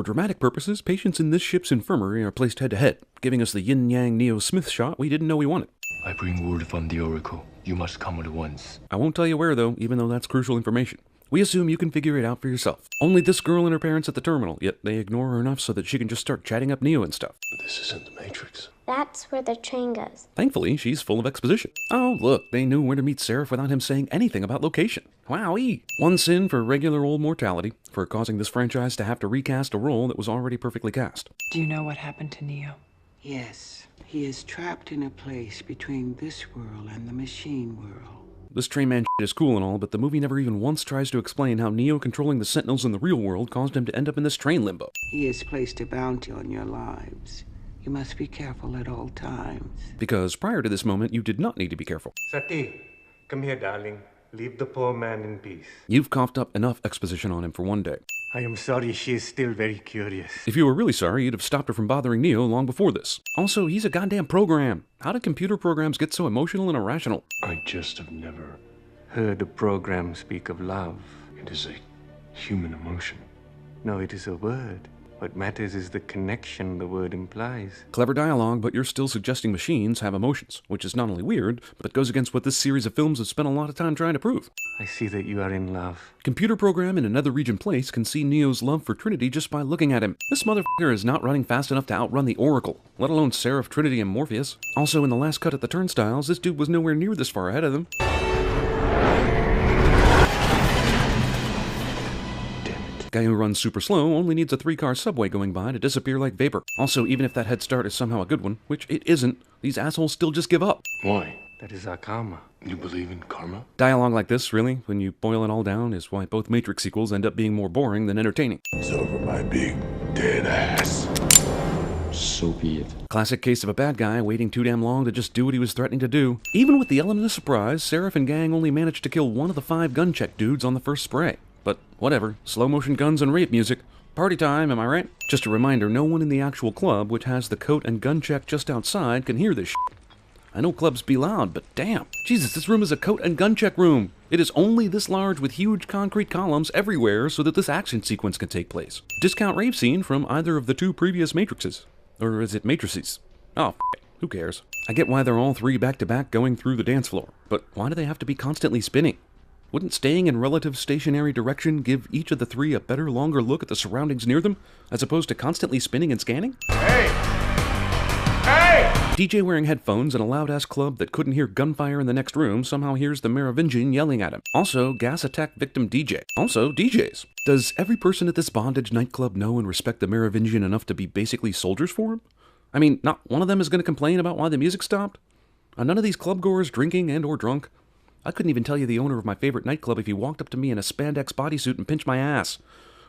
For dramatic purposes, patients in this ship's infirmary are placed head-to-head, giving us the yin-yang Neo-Smith shot we didn't know we wanted. I bring word from the Oracle. You must come at once. I won't tell you where, though, even though that's crucial information. We assume you can figure it out for yourself. Only this girl and her parents at the terminal, yet they ignore her enough so that she can just start chatting up Neo and stuff. This isn't the Matrix. That's where the train goes. Thankfully, she's full of exposition. Oh, look, they knew where to meet Seraph without him saying anything about location. Wowee! One sin for regular old mortality, for causing this franchise to have to recast a role that was already perfectly cast. Do you know what happened to Neo? Yes, he is trapped in a place between this world and the machine world. This train man shit is cool and all, but the movie never even once tries to explain how Neo controlling the Sentinels in the real world caused him to end up in this train limbo. He has placed a bounty on your lives. You must be careful at all times. Because prior to this moment, you did not need to be careful. Sati, come here, darling. Leave the poor man in peace. You've coughed up enough exposition on him for one day. I am sorry, she is still very curious. If you were really sorry, you'd have stopped her from bothering Neo long before this. Also, he's a goddamn program. How do computer programs get so emotional and irrational? I just have never... Heard a program speak of love. It is a human emotion. No, it is a word. What matters is the connection the word implies. Clever dialogue, but you're still suggesting machines have emotions, which is not only weird, but goes against what this series of films have spent a lot of time trying to prove. I see that you are in love. Computer program in another region place can see Neo's love for Trinity just by looking at him. This motherfucker is not running fast enough to outrun the Oracle, let alone Seraph, Trinity, and Morpheus. Also, in the last cut at the turnstiles, this dude was nowhere near this far ahead of them. Guy who runs super slow only needs a 3-car subway going by to disappear like vapor. Also, even if that head start is somehow a good one, which it isn't, these assholes still just give up. Why? That is our karma. You believe in karma? Dialogue like this, really, when you boil it all down, is why both Matrix sequels end up being more boring than entertaining. It's over my big, dead ass. So be it. Classic case of a bad guy waiting too damn long to just do what he was threatening to do. Even with the element of surprise, Seraph and gang only managed to kill one of the 5 gun check dudes on the first spray. But whatever, slow motion guns and rape music. Party time, am I right? Just a reminder, no one in the actual club, which has the coat and gun check just outside, can hear this shit. I know clubs be loud, but damn. Jesus, this room is a coat and gun check room. It is only this large with huge concrete columns everywhere so that this action sequence can take place. Discount rave scene from either of the 2 previous Matrixes. Or is it Matrices? Oh, f it. Who cares? I get why they're all 3 back-to-back going through the dance floor, but why do they have to be constantly spinning? Wouldn't staying in relative stationary direction give each of the 3 a better, longer look at the surroundings near them, as opposed to constantly spinning and scanning? Hey! Hey! DJ wearing headphones in a loud-ass club that couldn't hear gunfire in the next room somehow hears the Merovingian yelling at him. Also, gas attack victim DJ. Also, DJs. Does every person at this bondage nightclub know and respect the Merovingian enough to be basically soldiers for him? I mean, not one of them is going to complain about why the music stopped? Are none of these club-goers drinking and or drunk? I couldn't even tell you the owner of my favorite nightclub if he walked up to me in a spandex bodysuit and pinched my ass.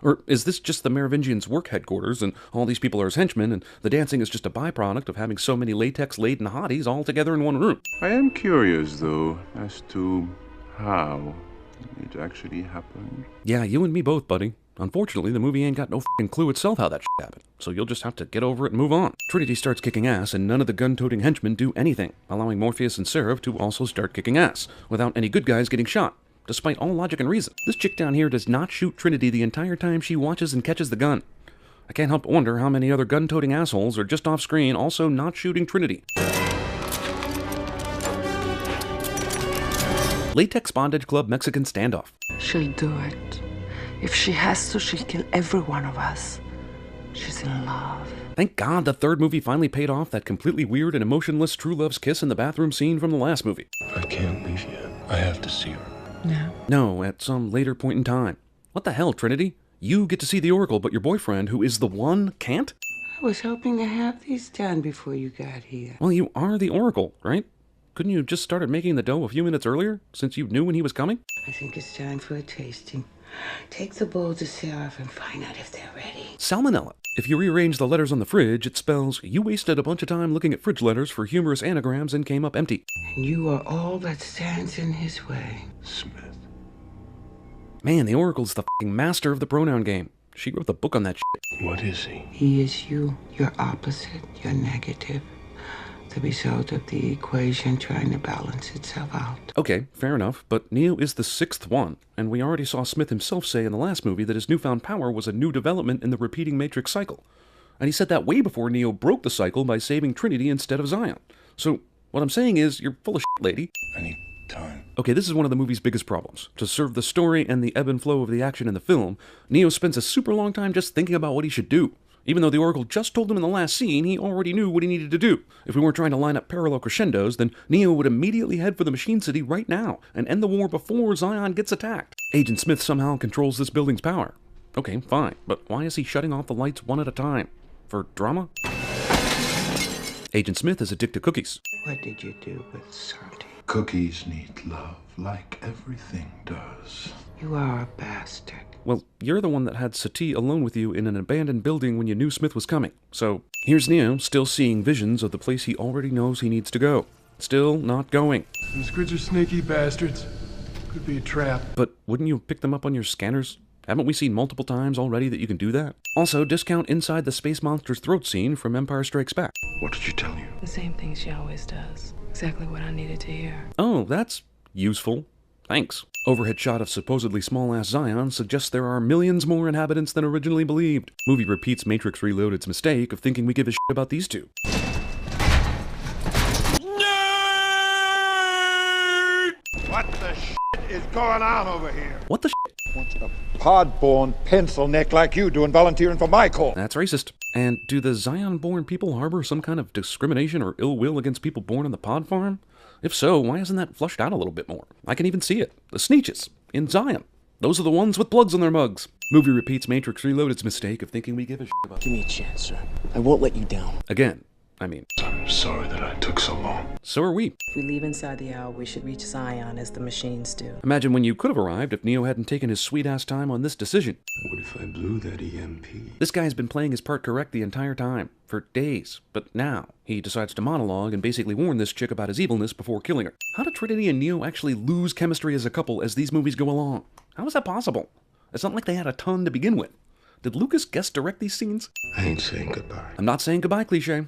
Or is this just the Merovingians' work headquarters, and all these people are his henchmen, and the dancing is just a byproduct of having so many latex-laden hotties all together in one room? I am curious, though, as to how it actually happened. Yeah, you and me both, buddy. Unfortunately, the movie ain't got no f***ing clue itself how that shit happened, so you'll just have to get over it and move on. Trinity starts kicking ass, and none of the gun-toting henchmen do anything, allowing Morpheus and Seraph to also start kicking ass, without any good guys getting shot, despite all logic and reason. This chick down here does not shoot Trinity the entire time she watches and catches the gun. I can't help but wonder how many other gun-toting assholes are just off-screen also not shooting Trinity. Latex Bondage Club Mexican Standoff. She'll do it. If she has to, she'll kill every one of us. She's in love. Thank God the 3rd movie finally paid off that completely weird and emotionless true love's kiss in the bathroom scene from the last movie. I can't leave yet. I have to see her. No. No, at some later point in time. What the hell, Trinity? You get to see the Oracle, but your boyfriend, who is the one, can't? I was hoping to have these done before you got here. Well, you are the Oracle, right? Couldn't you have just started making the dough a few minutes earlier, since you knew when he was coming? I think it's time for a tasting. Take the bowl to Seraph and find out if they're ready. Salmonella. If you rearrange the letters on the fridge, it spells, you wasted a bunch of time looking at fridge letters for humorous anagrams and came up empty. And you are all that stands in his way. Smith. Man, the Oracle's the f***ing master of the pronoun game. She wrote the book on that shit. What is he? He is you, your opposite, your negative. the result of the equation trying to balance itself out. Okay, fair enough, but Neo is the sixth one, and we already saw Smith himself say in the last movie that his newfound power was a new development in the repeating Matrix cycle. And he said that way before Neo broke the cycle by saving Trinity instead of Zion. So, what I'm saying is, you're full of shit, lady. I need time. Okay, this is one of the movie's biggest problems. To serve the story and the ebb and flow of the action in the film, Neo spends a super long time just thinking about what he should do. Even though the Oracle just told him in the last scene he already knew what he needed to do. If we weren't trying to line up parallel crescendos, then Neo would immediately head for the Machine City right now and end the war before Zion gets attacked. Agent Smith somehow controls this building's power. Okay, fine, but why is he shutting off the lights one at a time? For drama? Agent Smith is addicted to cookies. What did you do with Santi? Cookies need love, like everything does. You are a bastard. Well, you're the one that had Sati alone with you in an abandoned building when you knew Smith was coming. So, here's Neo, still seeing visions of the place he already knows he needs to go. Still not going. Those grids are sneaky bastards. Could be a trap. But wouldn't you pick them up on your scanners? Haven't we seen multiple times already that you can do that? Also, discount inside the space monster's throat scene from Empire Strikes Back. What did she tell you? The same thing she always does. Exactly what I needed to hear. Oh, that's useful. Thanks. Overhead shot of supposedly small-ass Zion suggests there are millions more inhabitants than originally believed. Movie repeats Matrix Reloaded's mistake of thinking we give a shit about these two. What the shit is going on over here? What the shit? What's a pod-born pencil neck like you doing volunteering for my cause? That's racist. And do the Zion-born people harbor some kind of discrimination or ill will against people born in the pod farm? If so, why isn't that flushed out a little bit more? I can even see it. The Sneetches in Zion. Those are the ones with plugs on their mugs. Movie repeats Matrix Reloaded's mistake of thinking we give a shit about. Give me a chance, sir. I won't let you down. Again. I'm sorry that I took so long. So are we. If we leave inside the hour, we should reach Zion as the machines do. Imagine when you could have arrived if Neo hadn't taken his sweet-ass time on this decision. What if I blew that EMP? This guy's been playing his part correct the entire time, for days. But now, he decides to monologue and basically warn this chick about his evilness before killing her. How did Trinity and Neo actually lose chemistry as a couple as these movies go along? How is that possible? It's not like they had a ton to begin with. Did Lucas guest direct these scenes? I ain't saying goodbye. I'm not saying goodbye, cliche.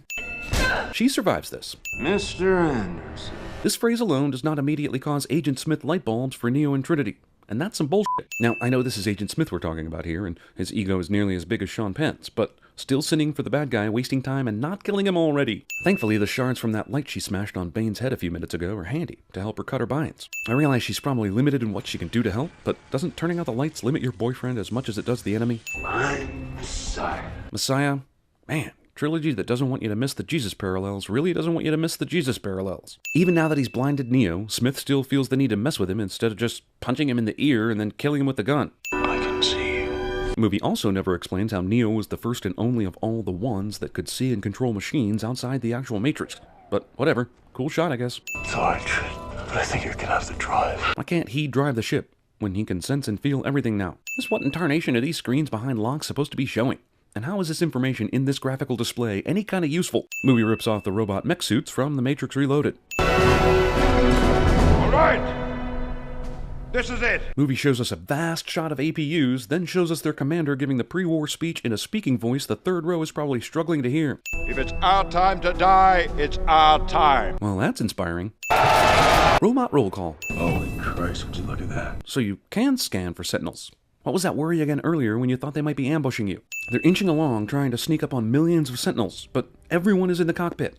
She survives this. Mr. Anderson. This phrase alone does not immediately cause Agent Smith light bulbs for Neo and Trinity. And that's some bullshit. Now, I know this is Agent Smith we're talking about here, and his ego is nearly as big as Sean Penn's, but still sinning for the bad guy, wasting time, and not killing him already. Thankfully, the shards from that light she smashed on Bane's head a few minutes ago are handy to help her cut her binds. I realize she's probably limited in what she can do to help, but doesn't turning out the lights limit your boyfriend as much as it does the enemy? I'm Messiah. Messiah? Man. Trilogy that doesn't want you to miss the Jesus parallels really doesn't want you to miss the Jesus parallels. Even now that he's blinded Neo, Smith still feels the need to mess with him instead of just punching him in the ear and then killing him with the gun. I can see you. The movie also never explains how Neo was the first and only of all the ones that could see and control machines outside the actual Matrix. But whatever. Cool shot, I guess. Sorry, Trin, but I think you're gonna have to drive. Why can't he drive the ship when he can sense and feel everything now? Just what in tarnation are these screens behind locks supposed to be showing? And how is this information in this graphical display any kind of useful? Movie rips off the robot mech suits from The Matrix Reloaded. All right! This is it! Movie shows us a vast shot of APUs, then shows us their commander giving the pre-war speech in a speaking voice the third row is probably struggling to hear. If it's our time to die, it's our time. Well, that's inspiring. Robot roll call. Holy Christ, would you look at that? So you can scan for sentinels. What was that worry again earlier when you thought they might be ambushing you? They're inching along trying to sneak up on millions of sentinels, but everyone is in the cockpit.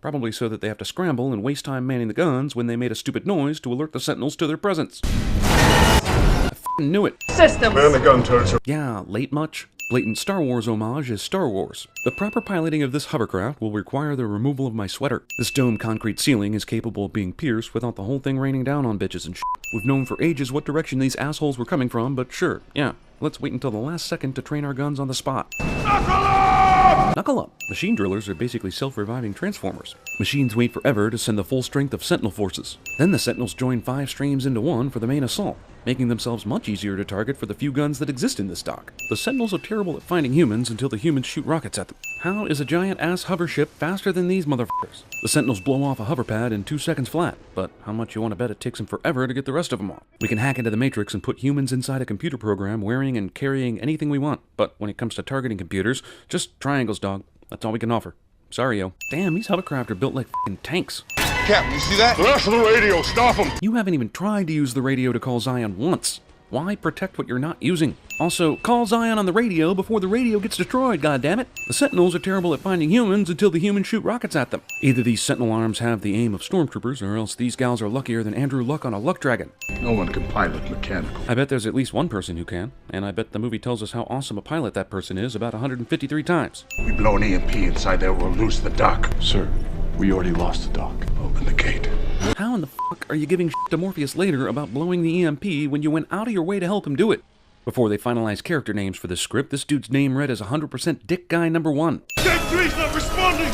Probably so that they have to scramble and waste time manning the guns when they made a stupid noise to alert the sentinels to their presence. I f***ing knew it. Systems! Man, the gun turrets are... Yeah, late much? Blatant Star Wars homage is Star Wars. The proper piloting of this hovercraft will require the removal of my sweater. This domed concrete ceiling is capable of being pierced without the whole thing raining down on bitches and shit. We've known for ages what direction these assholes were coming from, but sure, yeah. Let's wait until the last second to train our guns on the spot. Knuckle up! Knuckle up! Machine drillers are basically self-reviving transformers. Machines wait forever to send the full strength of Sentinel forces. Then the Sentinels join 5 streams into one for the main assault, making themselves much easier to target for the few guns that exist in this dock. The Sentinels are terrible at finding humans until the humans shoot rockets at them. How is a giant-ass hover ship faster than these motherfuckers? The Sentinels blow off a hover pad in 2 seconds flat, but how much you want to bet it takes them forever to get the rest of them off? We can hack into the Matrix and put humans inside a computer program wearing and carrying anything we want, but when it comes to targeting computers, just triangles, dog. That's all we can offer. Sorry, yo. Damn, these hovercraft are built like f***ing tanks. Captain, you see that? The rest of the radio, stop them! You haven't even tried to use the radio to call Zion once. Why protect what you're not using? Also, call Zion on the radio before the radio gets destroyed, goddammit. The Sentinels are terrible at finding humans until the humans shoot rockets at them. Either these Sentinel arms have the aim of stormtroopers, or else these gals are luckier than Andrew Luck on a luck dragon. No one can pilot mechanical. I bet there's at least one person who can, and I bet the movie tells us how awesome a pilot that person is about 153 times. We blow an EMP inside there, we'll lose the dock. Sir, we already lost the dock. Open the gate. How in the fuck are you giving shit to Morpheus later about blowing the EMP when you went out of your way to help him do it? Before they finalized character names for this script, this dude's name read as 100% Dick Guy number 1. Deck 3's not responding!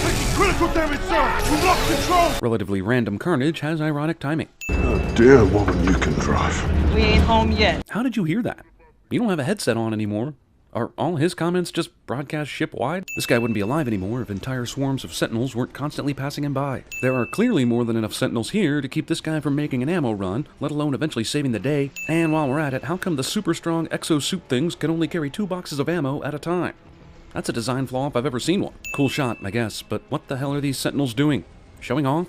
Taking critical damage, sir! We lost control! Relatively random carnage has ironic timing. Oh dear woman, you can drive. We ain't home yet. How did you hear that? You don't have a headset on anymore. Are all his comments just broadcast ship-wide? This guy wouldn't be alive anymore if entire swarms of Sentinels weren't constantly passing him by. There are clearly more than enough Sentinels here to keep this guy from making an ammo run, let alone eventually saving the day. And while we're at it, how come the super strong exosuit things can only carry 2 boxes of ammo at a time? That's a design flaw if I've ever seen one. Cool shot, I guess, but what the hell are these Sentinels doing? Showing off?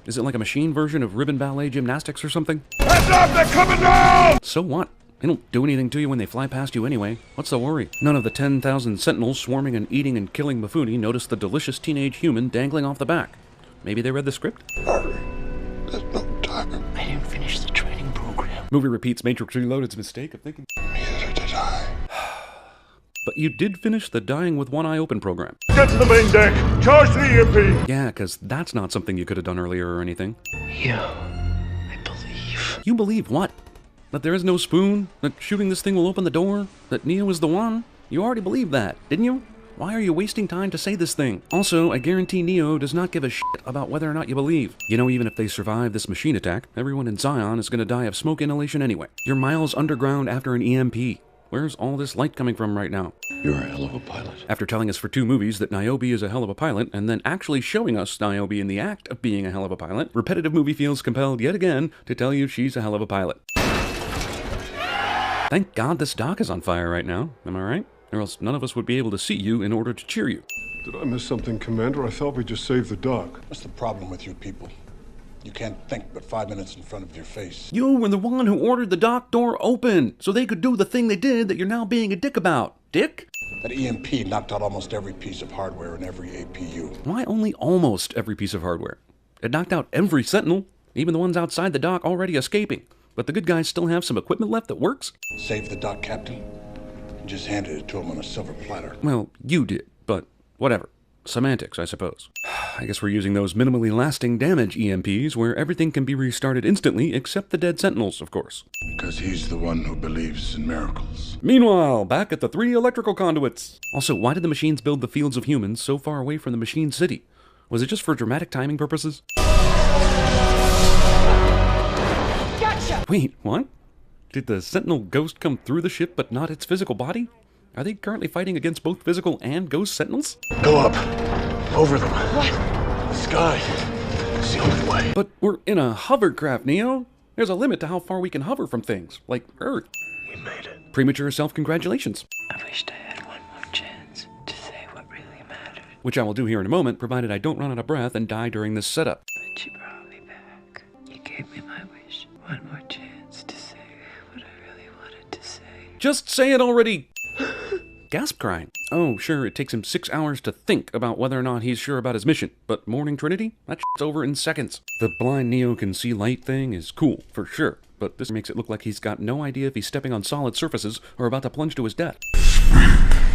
Is it like a machine version of ribbon ballet gymnastics or something? Heads up, they're coming down! So what? They don't do anything to you when they fly past you anyway. What's the worry? None of the 10,000 Sentinels swarming and eating and killing Mifune noticed the delicious teenage human dangling off the back. Maybe they read the script? Hurry. There's no time. I didn't finish the training program. Movie repeats Matrix Reloaded's mistake of thinking. Neither did I. But you did finish the dying with one eye open program. Get to the main deck! Charge the EMP! Yeah, because that's not something you could have done earlier or anything. Yeah, I believe. You believe what? That there is no spoon? That shooting this thing will open the door? That Neo is the one? You already believed that, didn't you? Why are you wasting time to say this thing? Also, I guarantee Neo does not give a shit about whether or not you believe. You know, even if they survive this machine attack, everyone in Zion is going to die of smoke inhalation anyway. You're miles underground after an EMP. Where's all this light coming from right now? You're a hell of a pilot. After telling us for 2 movies that Niobe is a hell of a pilot, and then actually showing us Niobe in the act of being a hell of a pilot, Repetitive Movie feels compelled yet again to tell you she's a hell of a pilot. Thank God this dock is on fire right now, am I right? Or else none of us would be able to see you in order to cheer you. Did I miss something, Commander? I thought we just saved the dock. What's the problem with you people? You can't think but 5 minutes in front of your face. You were the one who ordered the dock door open, so they could do the thing they did that you're now being a dick about. Dick? That EMP knocked out almost every piece of hardware in every APU. Why only almost every piece of hardware? It knocked out every Sentinel, even the ones outside the dock already escaping. But the good guys still have some equipment left that works? Save the dock, Captain. You just handed it to him on a silver platter. Well, you did, but whatever. Semantics, I suppose. I guess we're using those minimally lasting damage EMPs where everything can be restarted instantly except the dead Sentinels, of course. Because he's the one who believes in miracles. Meanwhile, back at the 3 electrical conduits. Also, why did the machines build the fields of humans so far away from the machine city? Was it just for dramatic timing purposes? Gotcha! Wait, what? Did the Sentinel ghost come through the ship but not its physical body? Are they currently fighting against both physical and ghost Sentinels? Go up. Over them. What? The sky. It's the only way. But we're in a hovercraft, Neo. There's a limit to how far we can hover from things, like Earth. We made it. Premature self-congratulations. I wished I had one more chance to say what really mattered. Which I will do here in a moment, provided I don't run out of breath and die during this setup. But you brought me back. You gave me my wish. One more chance to say what I really wanted to say. Just say it already! Gasp crying. Oh, sure, it takes him 6 hours to think about whether or not he's sure about his mission, but Morning Trinity? That shit's over in seconds. The blind Neo can see light thing is cool, for sure, but this makes it look like he's got no idea if he's stepping on solid surfaces or about to plunge to his death.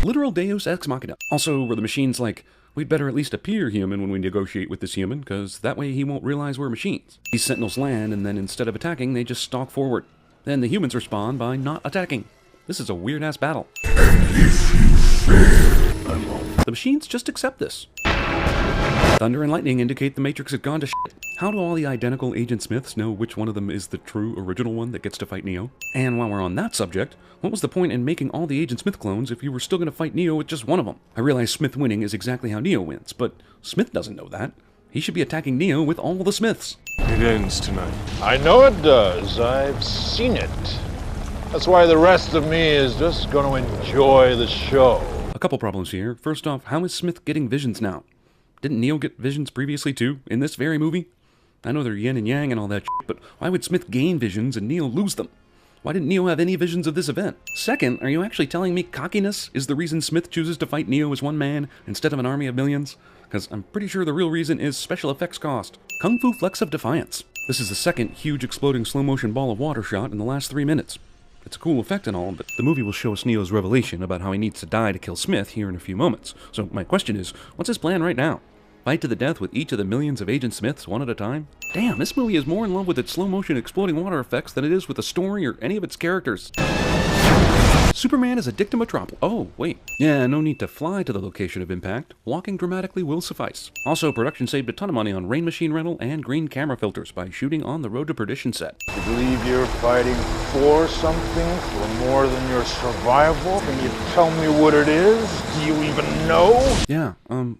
Literal Deus Ex Machina. Also, where the machine's like, we'd better at least appear human when we negotiate with this human, because that way he won't realize we're machines. These Sentinels land, and then instead of attacking, they just stalk forward. Then the humans respond by not attacking. This is a weird-ass battle. The machines just accept this. Thunder and lightning indicate the Matrix has gone to shit. How do all the identical Agent Smiths know which one of them is the true original one that gets to fight Neo? And while we're on that subject, what was the point in making all the Agent Smith clones if you were still going to fight Neo with just one of them? I realize Smith winning is exactly how Neo wins, but Smith doesn't know that. He should be attacking Neo with all the Smiths. It ends tonight. I know it does. I've seen it. That's why the rest of me is just going to enjoy the show. A couple problems here. First off, how is Smith getting visions now? Didn't Neo get visions previously too, in this very movie? I know they're yin and yang and all that shit, but why would Smith gain visions and Neo lose them? Why didn't Neo have any visions of this event? Second, are you actually telling me cockiness is the reason Smith chooses to fight Neo as one man instead of an army of millions? Because I'm pretty sure the real reason is special effects cost. Kung Fu Flex of Defiance. This is the second huge exploding slow-motion ball of water shot in the last 3 minutes. It's a cool effect and all, but the movie will show us Neo's revelation about how he needs to die to kill Smith here in a few moments. So my question is, what's his plan right now? Fight to the death with each of the millions of Agent Smiths one at a time? Damn, this movie is more in love with its slow-motion exploding water effects than it is with the story or any of its characters. Superman is a dictum metropolis. Oh, wait. Yeah, no need to fly to the location of impact. Walking dramatically will suffice. Also, production saved a ton of money on rain machine rental and green camera filters by shooting on the Road to Perdition set. You believe you're fighting for something, for more than your survival? Can you tell me what it is? Do you even know? Yeah,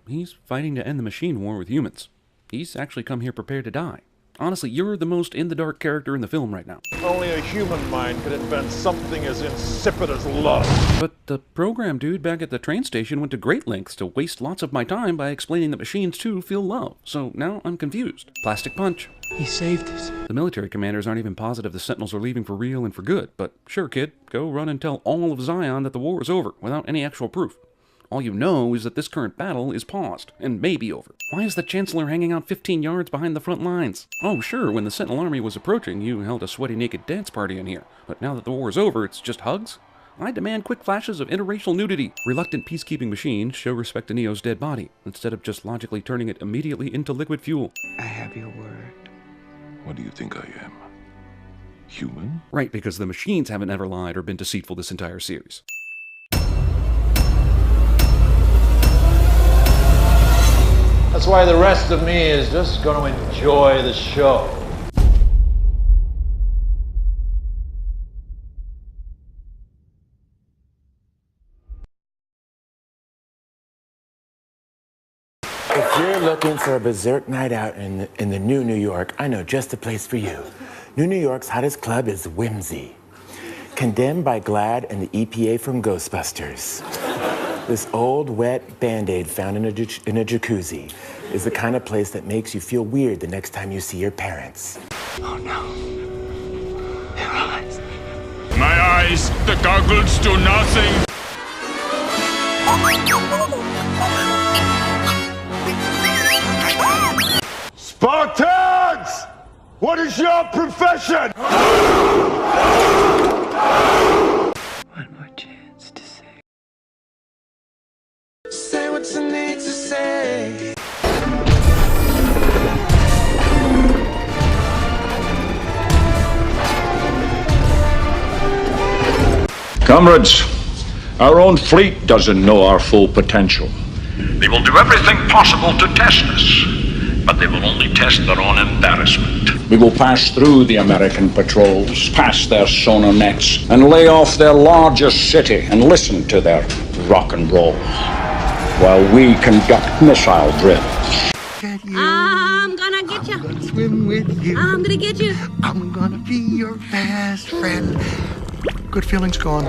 he's fighting to end the machine war with humans. He's actually come here prepared to die. Honestly, you're the most in-the-dark character in the film right now. Only a human mind could invent something as insipid as love. But the program dude back at the train station went to great lengths to waste lots of my time by explaining that machines too feel love. So now I'm confused. Plastic punch. He saved us. The military commanders aren't even positive the Sentinels are leaving for real and for good. But sure, kid, go run and tell all of Zion that the war is over without any actual proof. All you know is that this current battle is paused, and may be over. Why is the Chancellor hanging out 15 yards behind the front lines? Oh sure, when the Sentinel army was approaching, you held a sweaty naked dance party in here. But now that the war is over, it's just hugs? I demand quick flashes of interracial nudity. Reluctant peacekeeping machines show respect to Neo's dead body, instead of just logically turning it immediately into liquid fuel. I have your word. What do you think I am? Human? Right, because the machines haven't ever lied or been deceitful this entire series. That's why the rest of me is just going to enjoy the show. If you're looking for a berserk night out in the new New York, I know just the place for you. New York's hottest club is Whimsy. Condemned by GLAAD and the EPA from Ghostbusters. This old, wet Band-Aid found in a jacuzzi is the kind of place that makes you feel weird the next time you see your parents. Oh no. Their eyes. My eyes, the goggles do nothing. Spartans! What is your profession? One more chance to say. Say what you need to say. Comrades, our own fleet doesn't know our full potential. They will do everything possible to test us, but they will only test their own embarrassment. We will pass through the American patrols, past their sonar nets, and lay off their largest city and listen to their rock and roll, while we conduct missile drills. I'm gonna get you. I'm gonna swim with you. I'm gonna get you. I'm gonna be your best friend. Good feelings gone.